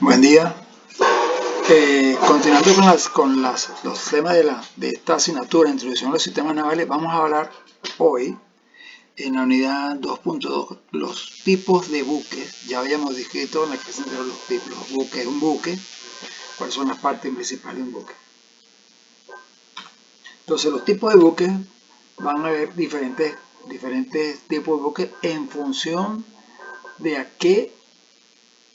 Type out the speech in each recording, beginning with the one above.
Buen día. Continuando con los temas de esta asignatura, Introducción a los Sistemas Navales, vamos a hablar hoy en la unidad 2.2 los tipos de buques. Ya habíamos descrito en la clase anterior los tipos, los buques, un buque, cuáles son las partes principales de un buque. Entonces, los tipos de buques, van a haber diferentes tipos de buques en función de a qué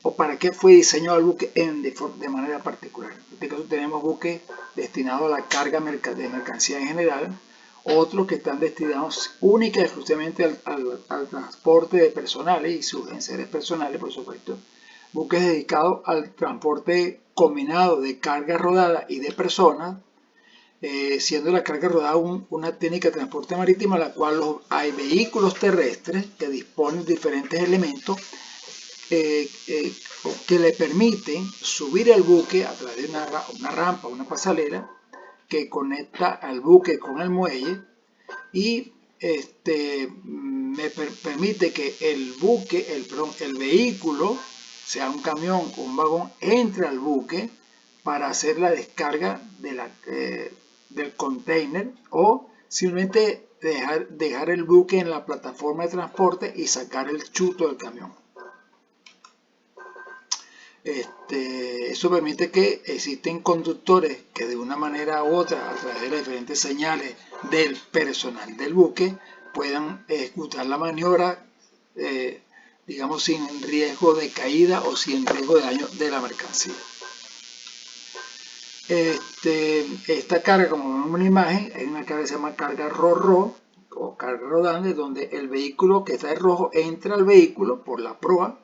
o para qué fue diseñado el buque de manera particular. En este caso tenemos buques destinados a la carga de mercancía en general, otros que están destinados única y exclusivamente al transporte de personales y sus enseres personales, por supuesto. Buques dedicados al transporte combinado de carga rodada y de personas, siendo la carga rodada una técnica de transporte marítimo en la cual hay vehículos terrestres que disponen de diferentes elementos que le permiten subir al buque a través de una rampa, una pasarela que conecta al buque con el muelle y me permite que el vehículo, sea un camión o un vagón, entre al buque para hacer la descarga del container o simplemente dejar el buque en la plataforma de transporte y sacar el chuto del camión. Eso permite que existen conductores que de una manera u otra, a través de las diferentes señales del personal del buque, puedan ejecutar la maniobra, digamos, sin riesgo de caída o sin riesgo de daño de la mercancía. Esta carga, como vemos en una imagen, hay una carga que se llama carga ro-ro o carga rodante, donde el vehículo que está en rojo entra al vehículo por la proa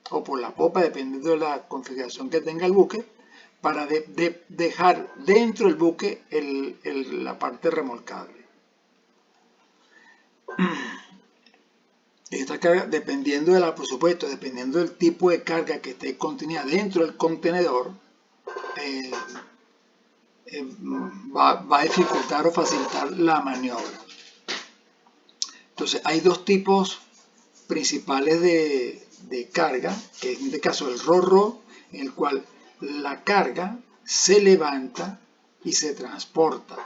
o por la popa, dependiendo de la configuración que tenga el buque, para dejar dentro del buque la parte remolcable. Esta carga, por supuesto, dependiendo del tipo de carga que esté contenida dentro del contenedor, va a dificultar o facilitar la maniobra. Entonces, hay dos tipos principales de carga, que en este caso el ro-ro, en el cual la carga se levanta y se transporta.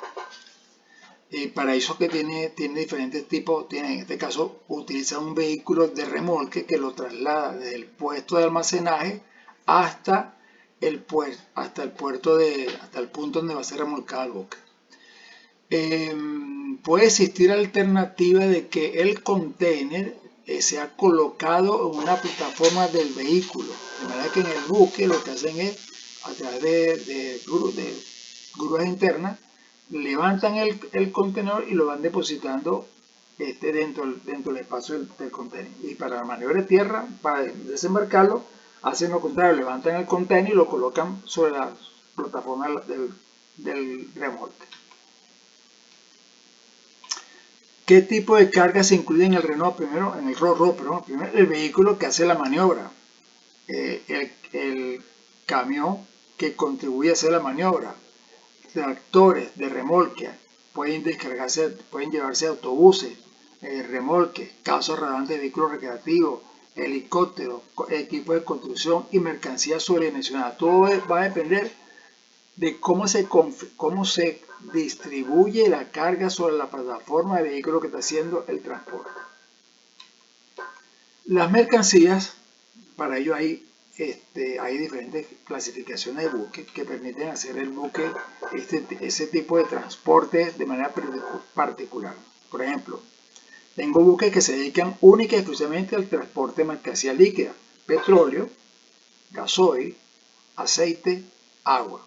Para eso que tiene diferentes tipos, en este caso utiliza un vehículo de remolque que lo traslada desde el puesto de almacenaje hasta el punto donde va a ser remolcado el buque. Puede existir alternativa de que el container sea colocado en una plataforma del vehículo, de manera que en el buque lo que hacen es, a través de grúas internas, levantan el contenedor y lo van depositando dentro del espacio del contenedor. Y para la maniobra de tierra, para desembarcarlo, hacen lo contrario, levantan el contenedor y lo colocan sobre la plataforma del remolque. ¿Qué tipo de carga se incluye en el ro-ro? Primero, el vehículo que hace la maniobra, el camión que contribuye a hacer la maniobra, tractores de remolque, pueden llevarse autobuses, remolques, carros rodantes de vehículos recreativos, helicópteros, equipos de construcción y mercancías sobredimensionadas. Todo va a depender de cómo se distribuye la carga sobre la plataforma de vehículo que está haciendo el transporte. Las mercancías, para ello hay diferentes clasificaciones de buques que permiten hacer el buque ese tipo de transporte de manera particular. Por ejemplo, tengo buques que se dedican única y exclusivamente al transporte de mercancía líquida, petróleo, gasoil, aceite, agua.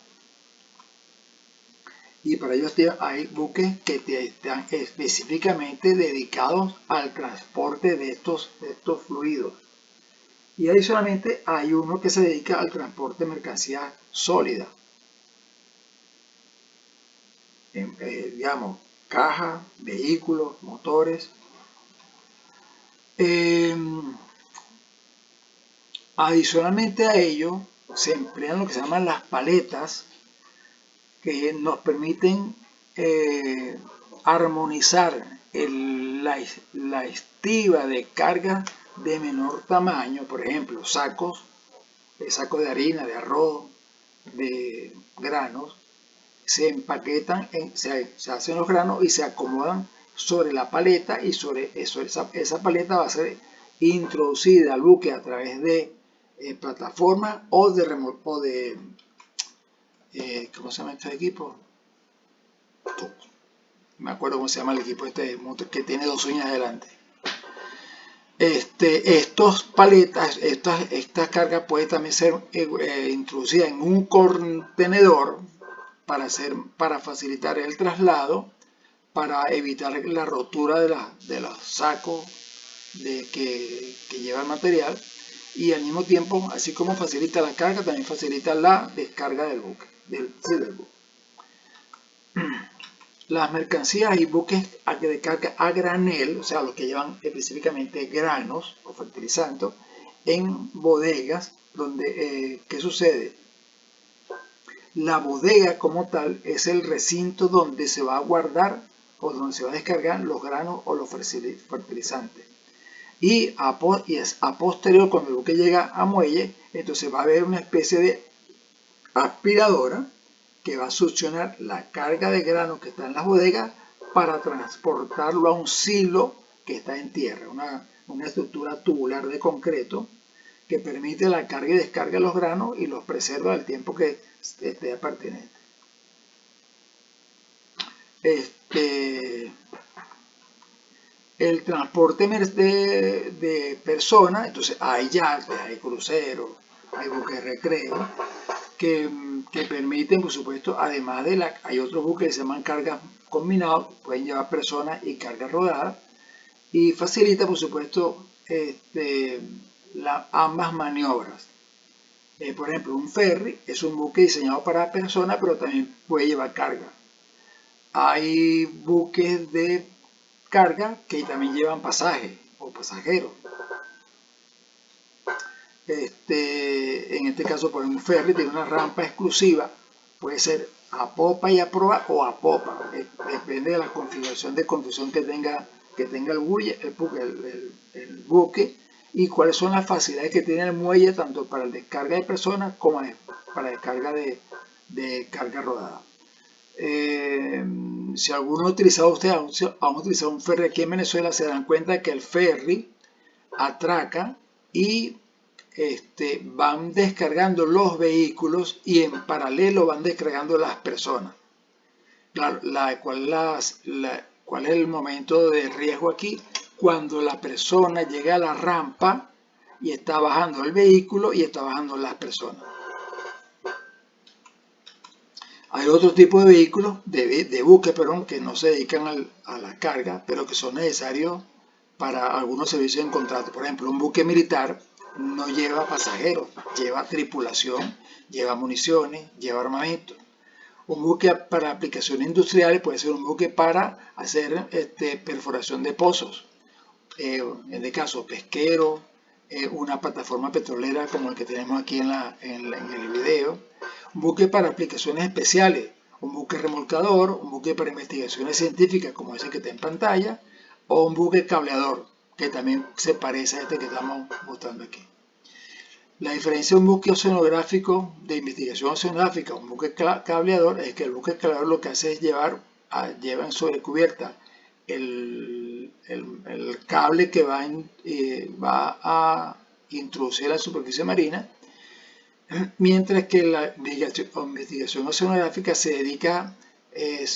Y para ello hay buques que están específicamente dedicados al transporte de estos fluidos. Y adicionalmente hay uno que se dedica al transporte de mercancía sólida. Digamos, cajas, vehículos, motores. Adicionalmente a ello, se emplean lo que se llaman las paletas, que nos permiten armonizar la estiba de carga de menor tamaño, por ejemplo, sacos sacos de harina, de arroz, de granos, se empaquetan, se hacen los granos y se acomodan sobre la paleta, y sobre eso, esa paleta va a ser introducida al buque a través de plataforma o de ¿cómo se llama este equipo? Me acuerdo cómo se llama el equipo este que tiene dos uñas adelante. Estos paletas, esta carga puede también ser introducida en un contenedor para facilitar el traslado, para evitar la rotura de los sacos que lleva el material, y al mismo tiempo, así como facilita la carga, también facilita la descarga del buque. Del buque. Las mercancías y buques de carga a granel, o sea, los que llevan específicamente granos o fertilizantes, en bodegas, donde, ¿qué sucede? La bodega como tal es el recinto donde se va a guardar o donde se va a descargar los granos o los fertilizantes. Y es a posterior, cuando el buque llega a muelle, entonces va a haber una especie de aspiradora que va a succionar la carga de grano que está en las bodegas para transportarlo a un silo que está en tierra, una estructura tubular de concreto que permite la carga y descarga de los granos y los preserva el tiempo que esté pertinente. El transporte de personas, entonces hay yates, hay cruceros, hay buques de recreo, que permiten, por supuesto, además de hay otros buques que se llaman cargas combinados, pueden llevar personas y cargas rodadas, y facilita, por supuesto, ambas maniobras. Por ejemplo, un ferry es un buque diseñado para personas, pero también puede llevar carga. Hay buques de carga que también llevan pasajes o pasajeros. En este caso, por ejemplo, un ferry tiene una rampa exclusiva, puede ser a popa y a proa o a popa, depende de la configuración de construcción que tenga el buque, y cuáles son las facilidades que tiene el muelle, tanto para el descarga de personas como para descarga de carga rodada. Si alguno ha utilizado, ustedes han utilizado un ferry aquí en Venezuela, se dan cuenta que el ferry atraca y van descargando los vehículos y en paralelo van descargando las personas. Claro, ¿cuál es el momento de riesgo aquí? Cuando la persona llega a la rampa y está bajando el vehículo y está bajando las personas. Hay otro tipo de vehículos, de buques, que no se dedican a la carga, pero que son necesarios para algunos servicios en contrato. Por ejemplo, un buque militar no lleva pasajeros, lleva tripulación, lleva municiones, lleva armamento. Un buque para aplicaciones industriales puede ser un buque para hacer perforación de pozos. En este caso, pesquero, una plataforma petrolera como el que tenemos aquí en el video. Un buque para aplicaciones especiales, un buque remolcador, un buque para investigaciones científicas como ese que está en pantalla, o un buque cableador, que también se parece a este que estamos mostrando aquí. La diferencia de un buque oceanográfico, de investigación oceanográfica, un buque cableador, es que el buque cableador lo que hace es lleva en sobrecubierta el cable que va a introducir a la superficie marina, mientras que la investigación oceanográfica se dedica,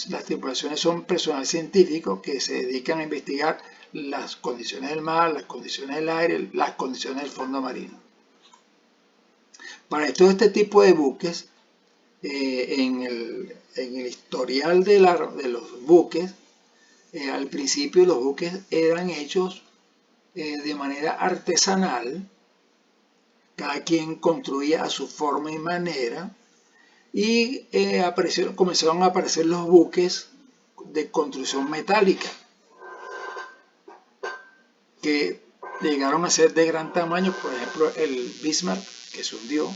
las tripulaciones son personal científico que se dedican a investigar las condiciones del mar, las condiciones del aire, las condiciones del fondo marino. Para todo este tipo de buques, en el historial de los buques, al principio los buques eran hechos de manera artesanal, cada quien construía a su forma y manera, y comenzaron a aparecer los buques de construcción metálica, que llegaron a ser de gran tamaño, por ejemplo el Bismarck, que se hundió.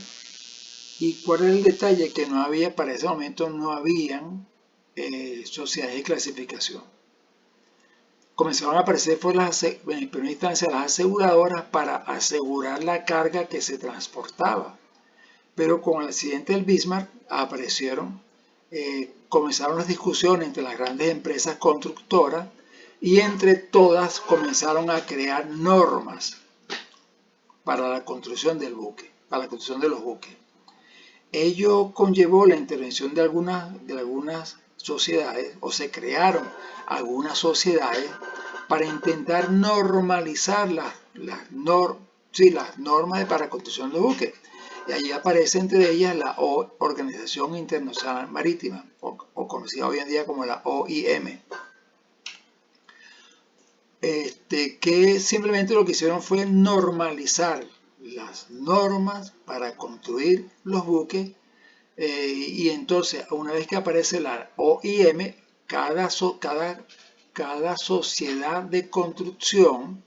¿Y cuál es el detalle? Que no había, para ese momento no habían sociedades de clasificación. Comenzaron a aparecer en primera instancia las aseguradoras para asegurar la carga que se transportaba. Pero con el accidente del Bismarck comenzaron las discusiones entre las grandes empresas constructoras y entre todas comenzaron a crear normas para la construcción del buque, para la construcción de los buques. Ello conllevó la intervención de algunas sociedades, o se crearon algunas sociedades para intentar normalizar las normas para la construcción de buques. Y allí aparece entre ellas la Organización Internacional Marítima, o conocida hoy en día como la OIM. Que simplemente lo que hicieron fue normalizar las normas para construir los buques, y entonces una vez que aparece la OIM, cada sociedad de construcción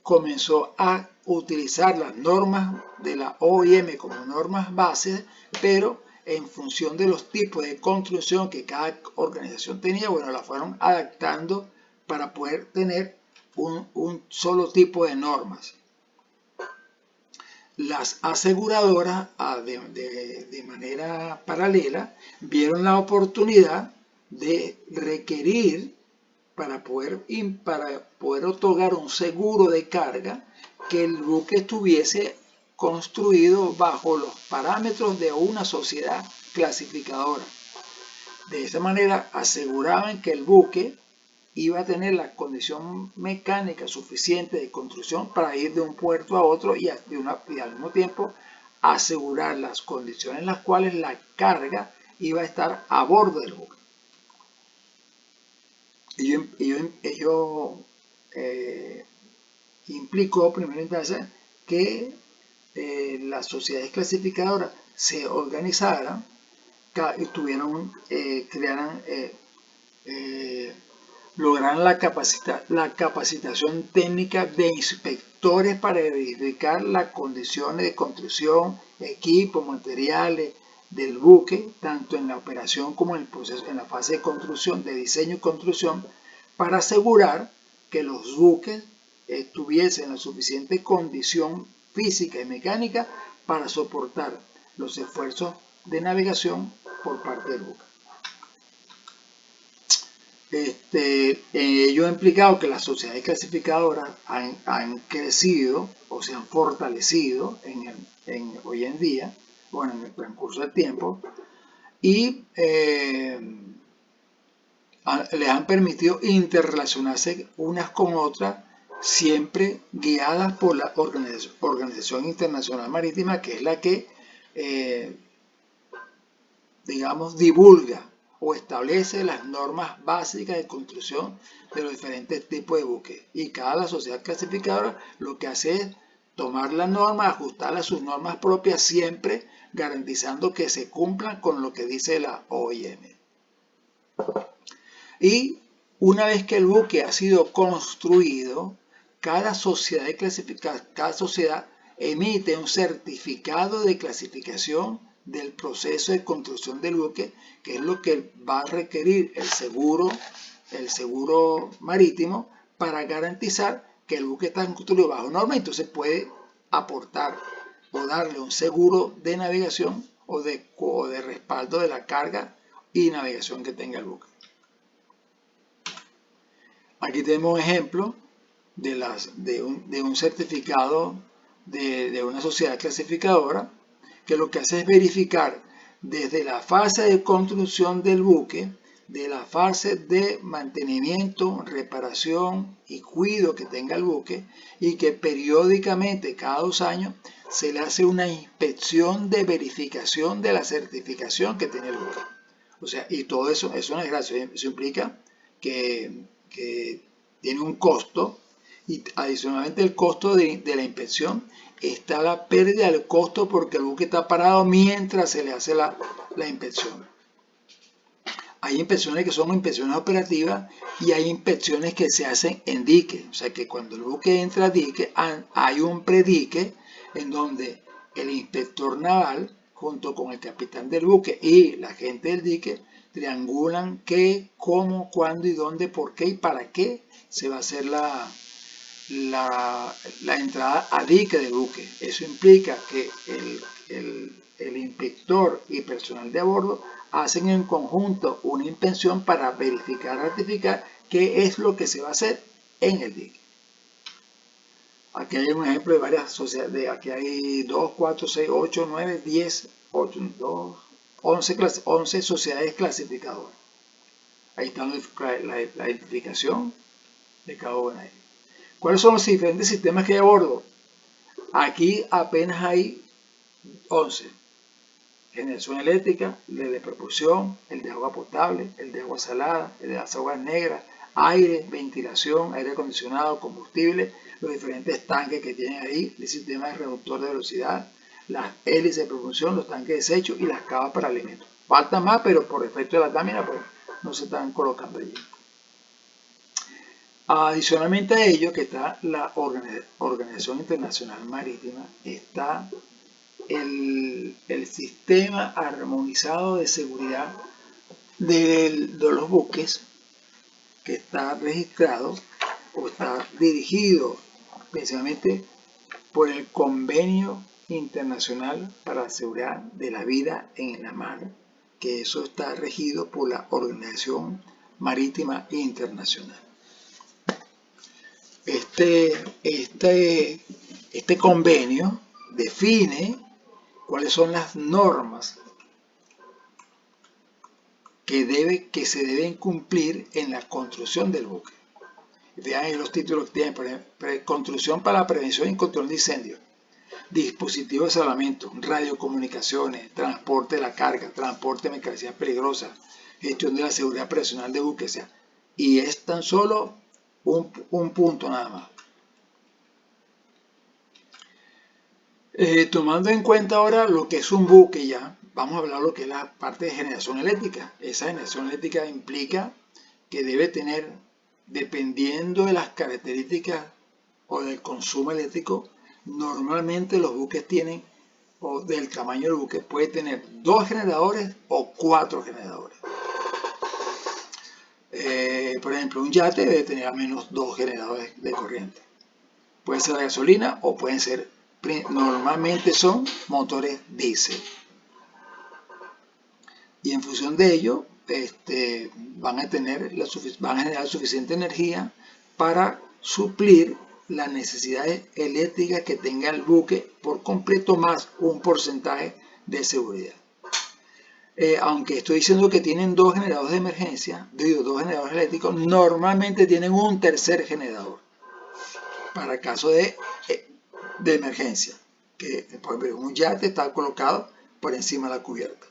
comenzó a utilizar las normas de la OIM como normas bases, pero en función de los tipos de construcción que cada organización tenía, bueno, la fueron adaptando para poder tener un solo tipo de normas. Las aseguradoras, de manera paralela, vieron la oportunidad de requerir para poder otorgar un seguro de carga, que el buque estuviese construido bajo los parámetros de una sociedad clasificadora. De esa manera aseguraban que el buque iba a tener la condición mecánica suficiente de construcción para ir de un puerto a otro y al mismo tiempo asegurar las condiciones en las cuales la carga iba a estar a bordo del buque. Ello implicó, primero instancia, que las sociedades clasificadoras se organizaran y lograran la capacitación técnica de inspectores para verificar las condiciones de construcción, equipos, materiales del buque, tanto en la operación como en el proceso, en la fase de construcción, de diseño y construcción, para asegurar que los buques tuviesen la suficiente condición física y mecánica para soportar los esfuerzos de navegación por parte del buque. Ello ha implicado que las sociedades clasificadoras han crecido o se han fortalecido hoy en día, bueno, en el transcurso del tiempo, y les han permitido interrelacionarse unas con otras, siempre guiadas por la Organización Internacional Marítima, que es la que, digamos, divulga o establece las normas básicas de construcción de los diferentes tipos de buques. Y cada sociedad clasificadora lo que hace es tomar las normas, ajustarlas a sus normas propias, siempre garantizando que se cumplan con lo que dice la OIM. Y una vez que el buque ha sido construido, cada sociedad emite un certificado de clasificación del proceso de construcción del buque, que es lo que va a requerir el seguro marítimo para garantizar que el buque está construido bajo norma, y entonces puede aportar o darle un seguro de navegación o de respaldo de la carga y navegación que tenga el buque. Aquí tenemos un ejemplo de un certificado de una sociedad clasificadora, que lo que hace es verificar desde la fase de construcción del buque, de la fase de mantenimiento, reparación y cuidado que tenga el buque, y que periódicamente, cada 2 años, se le hace una inspección de verificación de la certificación que tiene el buque. O sea, y todo eso no es gratis. Eso implica que tiene un costo, y adicionalmente el costo de la inspección está la pérdida del costo porque el buque está parado mientras se le hace la inspección. Hay inspecciones que son inspecciones operativas y hay inspecciones que se hacen en dique. O sea que cuando el buque entra a dique, hay un predique en donde el inspector naval, junto con el capitán del buque y la gente del dique, triangulan qué, cómo, cuándo y dónde, por qué y para qué se va a hacer la entrada a dique del buque. Eso implica que el inspector y personal de a bordo hacen en conjunto una inspección para verificar, ratificar qué es lo que se va a hacer en el dique. Aquí hay un ejemplo de varias sociedades. Aquí hay 2, 4, 6, 8, 9, 10, 8, 2, 11 sociedades clasificadoras. Ahí está la identificación de cada una de ellas. ¿Cuáles son los diferentes sistemas que hay a bordo? Aquí apenas hay 11. Generación eléctrica, el de propulsión, el de agua potable, el de agua salada, el de las aguas negras, aire, ventilación, aire acondicionado, combustible, los diferentes tanques que tienen ahí, el sistema de reductor de velocidad, las hélices de propulsión, los tanques de desecho y las cavas para alimentos. Falta más, pero por efecto de la lámina pues, no se están colocando allí. Adicionalmente a ello, que está la Organización Internacional Marítima, está el sistema armonizado de seguridad de los buques, que está registrado o está dirigido principalmente por el Convenio Internacional para la Seguridad de la Vida en la Mar, que eso está regido por la Organización Marítima Internacional. Este convenio define cuáles son las normas que se deben cumplir en la construcción del buque. Vean ahí los títulos que tienen, por ejemplo, construcción para la prevención y control de incendios, dispositivos de salvamento, radiocomunicaciones, transporte de la carga, transporte de mercancías peligrosas, gestión de la seguridad operacional de buques, o sea, y es tan solo un punto nada más. Tomando en cuenta ahora lo que es un buque ya, vamos a hablar de lo que es la parte de generación eléctrica. Esa generación eléctrica implica que debe tener, dependiendo de las características o del consumo eléctrico, normalmente los buques tienen, o del tamaño del buque, puede tener 2 generadores o 4 generadores. Por ejemplo, un yate debe tener al menos 2 generadores de corriente. Puede ser de gasolina o pueden ser, normalmente son motores diésel. Y en función de ello, van a generar suficiente energía para suplir las necesidades eléctricas que tenga el buque por completo, más un porcentaje de seguridad. Aunque estoy diciendo que tienen 2 generadores de emergencia, 2 generadores eléctricos, normalmente tienen un tercer generador para caso de emergencia, que por ejemplo un yate está colocado por encima de la cubierta.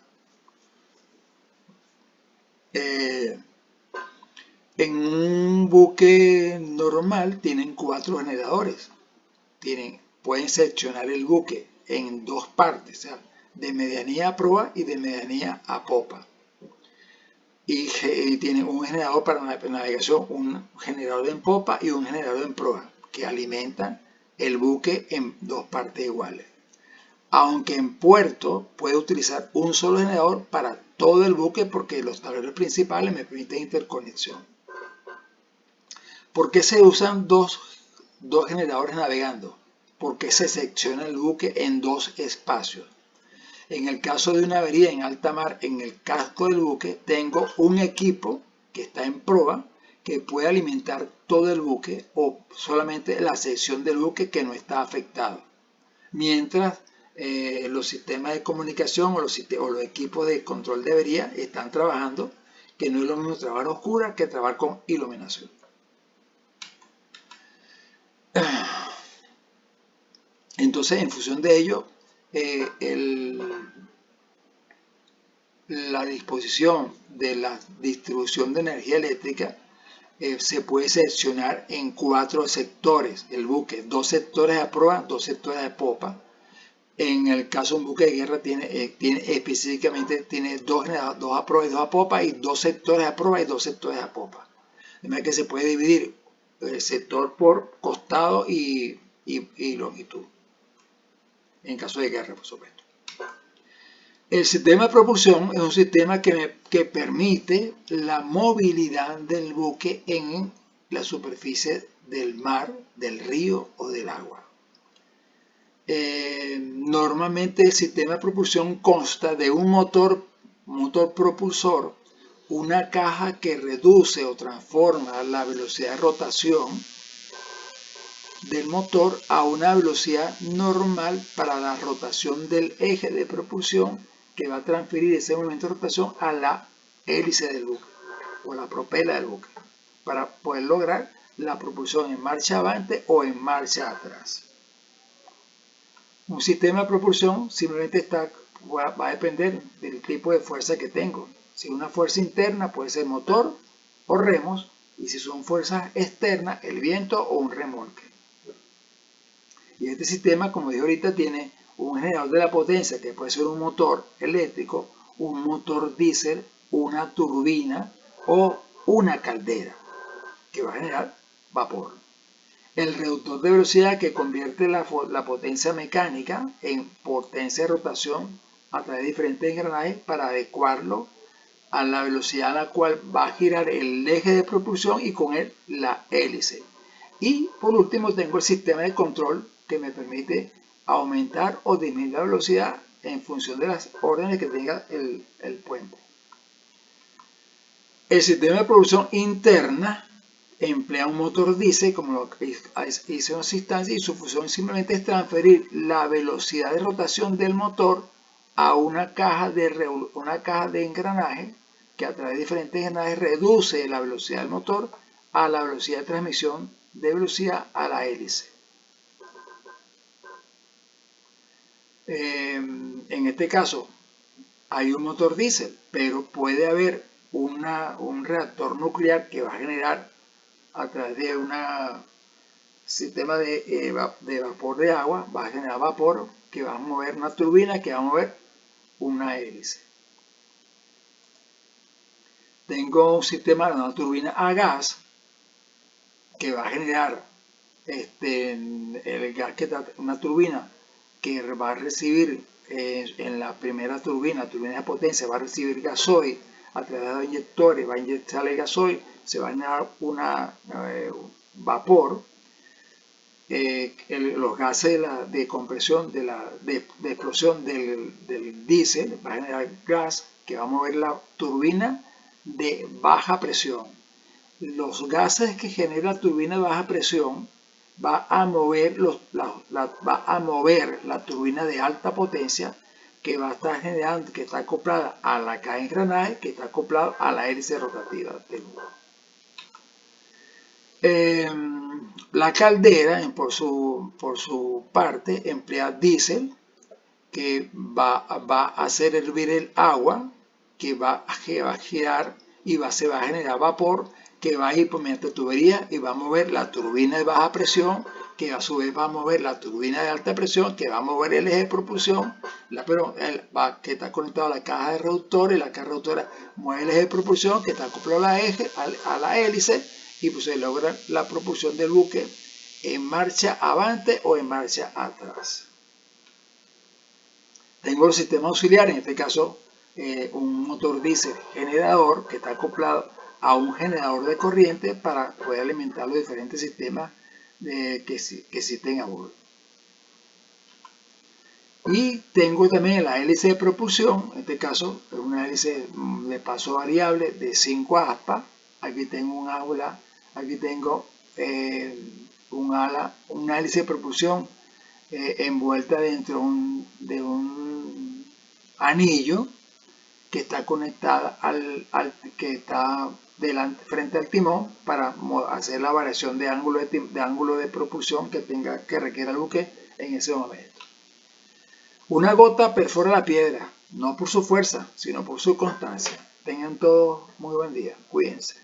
En un buque normal tienen 4 generadores. Pueden seccionar el buque en 2 partes, o sea, de medianía a proa y de medianía a popa. Y tienen un generador para navegación, un generador en popa y un generador en proa, que alimentan el buque en 2 partes iguales. Aunque en puerto puede utilizar un solo generador para todo el buque, porque los tableros principales me permiten interconexión. ¿Por qué se usan dos generadores navegando? Porque se secciona el buque en 2 espacios. En el caso de una avería en alta mar, en el casco del buque, tengo un equipo que está en proa que puede alimentar todo el buque o solamente la sección del buque que no está afectado. Mientras los sistemas de comunicación o los equipos de control de avería están trabajando, que no es lo mismo trabajar a oscuras que trabajar con iluminación. Entonces, en función de ello, la disposición de la distribución de energía eléctrica se puede seccionar en 4 sectores. El buque, 2 sectores a proa, 2 sectores de popa. En el caso de un buque de guerra específicamente tiene 2 a proa y 2 a popa, y 2 sectores a proa y 2 sectores a popa. De manera que se puede dividir el sector por costado y longitud, en caso de guerra, por supuesto. El sistema de propulsión es un sistema que permite la movilidad del buque en la superficie del mar, del río o del agua. Normalmente el sistema de propulsión consta de un motor propulsor, una caja que reduce o transforma la velocidad de rotación del motor a una velocidad normal para la rotación del eje de propulsión, que va a transferir ese movimiento de rotación a la hélice del buque o la propela del buque para poder lograr la propulsión en marcha avante o en marcha atrás. Un sistema de propulsión simplemente va a depender del tipo de fuerza que tengo. Si es una fuerza interna, puede ser motor o remos, y si son fuerzas externas, el viento o un remolque. Y este sistema, como dije ahorita, tiene un generador de la potencia, que puede ser un motor eléctrico, un motor diésel, una turbina o una caldera, que va a generar vapor. El reductor de velocidad, que convierte la potencia mecánica en potencia de rotación a través de diferentes engranajes para adecuarlo a la velocidad a la cual va a girar el eje de propulsión y con él la hélice. Y por último tengo el sistema de control, que me permite aumentar o disminuir la velocidad en función de las órdenes que tenga el puente. El sistema de propulsión interna emplea un motor diésel, como lo hice en unas instancias, y su función simplemente es transferir la velocidad de rotación del motor a una caja de engranaje, que a través de diferentes engranajes reduce la velocidad del motor a la velocidad de transmisión de velocidad a la hélice. En este caso hay un motor diésel, pero puede haber un reactor nuclear que va a generar a través de un sistema de vapor de agua, va a generar vapor que va a mover una turbina, que va a mover una hélice. Tengo un sistema de una turbina a gas que va a generar el gas, una turbina que va a recibir en la primera turbina de potencia, va a recibir gasoil a través de los inyectores, va a inyectarle gasoil, se va a generar vapor. Los gases de compresión, de explosión del diésel, va a generar gas que va a mover la turbina de baja presión. Los gases que genera la turbina de baja presión va a mover la turbina de alta potencia, que va a estar generando, que está acoplada a la caja de engranaje, que está acoplada a la hélice rotativa del buque. La caldera, por su parte, emplea diésel, que va a hacer hervir el agua, que va a girar y se va a generar vapor, que va a ir por mediante tubería y va a mover la turbina de baja presión, que a su vez va a mover la turbina de alta presión, que va a mover el eje de propulsión, que está conectado a la caja de reductores, y la caja reductora mueve el eje de propulsión, que está acoplado a la hélice, y pues se logra la propulsión del buque en marcha avante o en marcha atrás. Tengo el sistema auxiliar, en este caso un motor diésel generador, que está acoplado a un generador de corriente para poder alimentar los diferentes sistemas que existen a bordo. Y tengo también la hélice de propulsión, en este caso es una hélice de paso variable de 5 aspas. Aquí tengo un ala, aquí tengo una hélice de propulsión envuelta dentro de un anillo que está conectada que está frente al timón para hacer la variación de ángulo de propulsión que requiera el buque en ese momento. Una gota perfora la piedra, no por su fuerza, sino por su constancia. Tengan todos muy buen día. Cuídense.